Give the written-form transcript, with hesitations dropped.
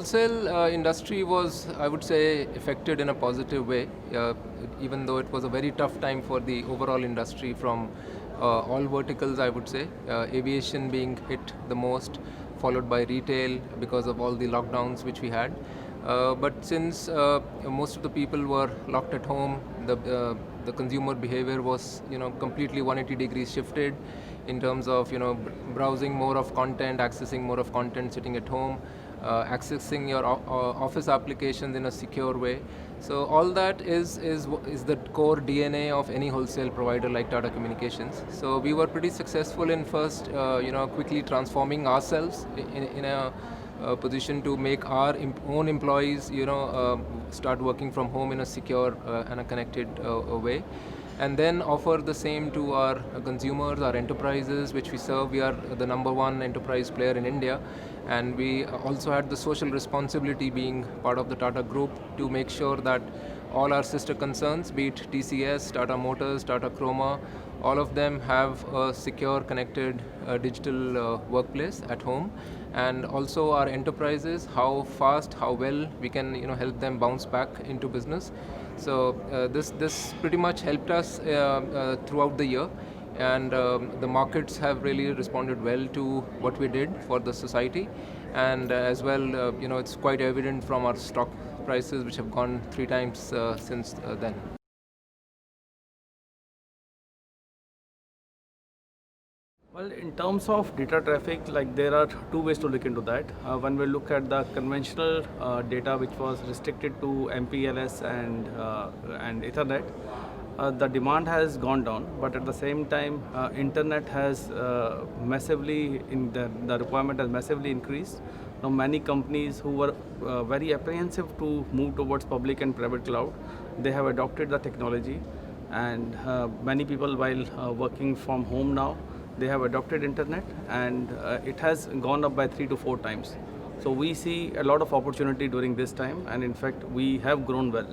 wholesale industry was, I would say, affected in a positive way, even though it was a very tough time for the overall industry from all verticals, I would say. Aviation being hit the most, followed by retail because of all the lockdowns which we had. But since most of the people were locked at home, the consumer behavior was completely 180 degrees shifted in terms of browsing more of content, accessing more of content sitting at home, accessing your office applications in a secure way. So all that is the core DNA of any wholesale provider like Tata Communications. So we were pretty successful in first quickly transforming ourselves in a position to make our own employees start working from home in a secure and a connected way, and then offer the same to our consumers, our enterprises which we serve. We are the number one enterprise player in India, and we also had the social responsibility being part of the Tata Group to make sure that all our sister concerns, be it TCS, Tata Motors, Tata Chroma, all of them have a secure, connected digital workplace at home, and also our enterprises, how fast, how well we can help them bounce back into business. So this pretty much helped us throughout the year, and the markets have really responded well to what we did for the society, and as well it's quite evident from our stock prices which have gone 3 times since then. Well, in terms of data traffic, like there are two ways to look into that. When we look at the conventional data, which was restricted to MPLS and Ethernet, the demand has gone down. But at the same time, internet has massively the requirement has massively increased. Now, many companies who were very apprehensive to move towards public and private cloud, they have adopted the technology, and many people, while working from home now, they have adopted internet, and it has gone up by 3 to 4 times. So we see a lot of opportunity during this time, and in fact we have grown well.